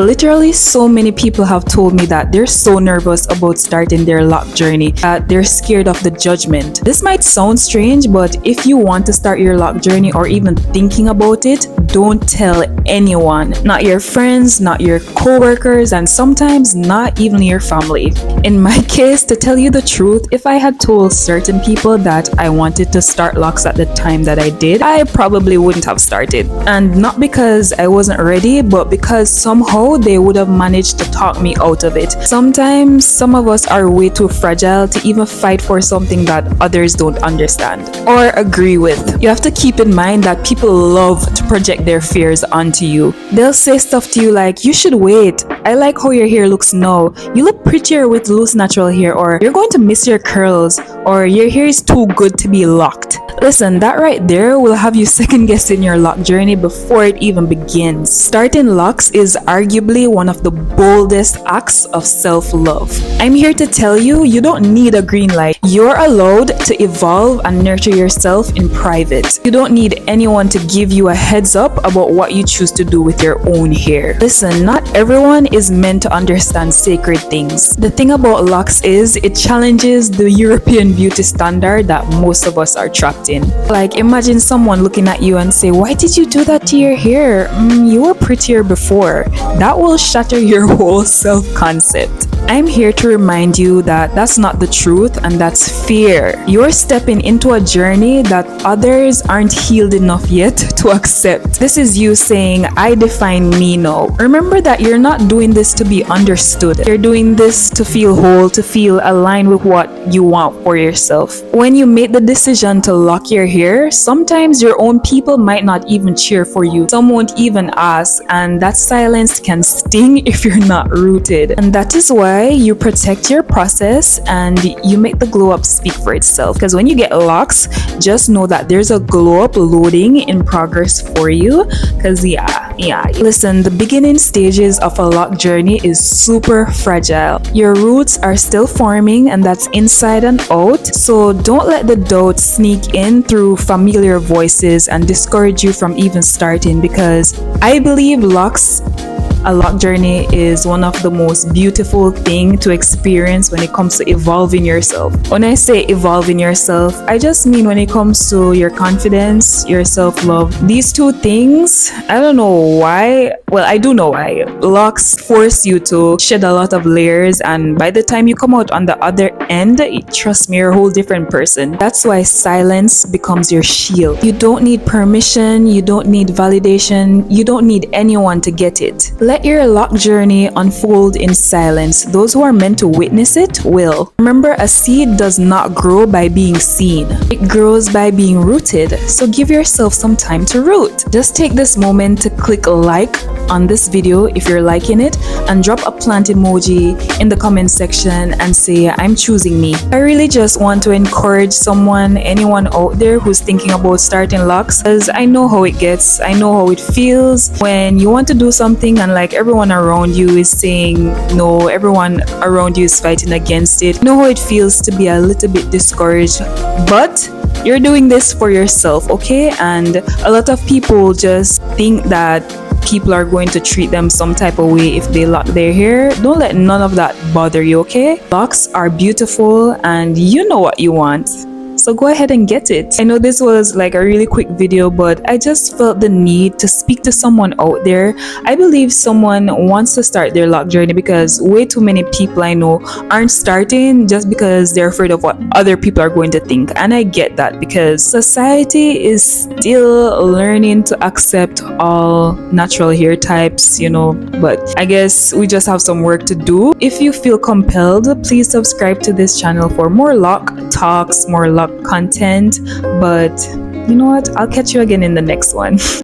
Literally, so many people have told me that they're so nervous about starting their lock journey that they're scared of the judgment. This might sound strange, but if you want to start your lock journey or even thinking about it, don't tell anyone. Not your friends, not your co-workers, and sometimes not even your family. In my case, to tell you the truth, if I had told certain people that I wanted to start Locs at the time that I did, I probably wouldn't have started. And not because I wasn't ready, but because somehow they would have managed to talk me out of it. Sometimes some of us are way too fragile to even fight for something that others don't understand or agree with. You have to keep in mind that people love to project their fears onto you. They'll say stuff to you like, you should wait. I like how your hair looks now. You look prettier with loose natural hair, or you're going to miss your curls, or your hair is too good to be locked. Listen, that right there will have you second guessing your lock journey before it even begins. Starting Locs is arguably one of the boldest acts of self-love. I'm here to tell you, you don't need a green light. You're allowed to evolve and nurture yourself in private. You don't need anyone to give you a heads up about what you choose to do with your own hair. Listen, not everyone is meant to understand sacred things. The thing about Locs is it challenges the European beauty standard that most of us are trapped in. Like, imagine someone looking at you and say, why did you do that to your hair? You were prettier before. That will shatter your whole self-concept. I'm here to remind you that that's not the truth, and that's fear. You're stepping into a journey that others aren't healed enough yet to accept. This is you saying, I define me now. Remember that you're not doing this to be understood. You're doing this to feel whole, to feel aligned with what you want for yourself. When you make the decision to lock your hair, sometimes your own people might not even cheer for you. Some won't even ask, and that silence can sting if you're not rooted. And that is why you protect your process and you make the glow up speak for itself. Because when you get locks, just know that there's a glow up loading in progress for you. Because listen, the beginning stages of a lock journey is super fragile. Your roots are still forming, and that's inside and out. So don't let the doubt sneak in through familiar voices and discourage you from even starting, because I believe a lock journey is one of the most beautiful things to experience when it comes to evolving yourself. When I say evolving yourself, I just mean when it comes to your confidence, your self-love. These two things, I don't know why. Well, I do know why. Locs force you to shed a lot of layers, and by the time you come out on the other end, trust me, you're a whole different person. That's why silence becomes your shield. You don't need permission, you don't need validation, you don't need anyone to get it. Let your lock journey unfold in silence. Those who are meant to witness it will. Remember, a seed does not grow by being seen. It grows by being rooted. So give yourself some time to root. Just take this moment to click like on this video if you're liking it, and drop a plant emoji in the comment section and say, I'm choosing me. I really just want to encourage anyone out there who's thinking about starting Locs, because I know how it gets. I know how it feels when you want to do something and like everyone around you is saying no, everyone around you is fighting against it. You know how it feels to be a little bit discouraged, but you're doing this for yourself, okay? And a lot of people just think that people are going to treat them some type of way if they lock their hair. Don't let none of that bother you, okay? Locks are beautiful and you know what you want. So go ahead and get it. I know this was like a really quick video, but I just felt the need to speak to someone out there. I believe someone wants to start their lock journey, because way too many people I know aren't starting just because they're afraid of what other people are going to think. And I get that, because society is still learning to accept all natural hair types, but I guess we just have some work to do. If you feel compelled, please subscribe to this channel for more lock talks, more lock content. But you know what, I'll catch you again in the next one.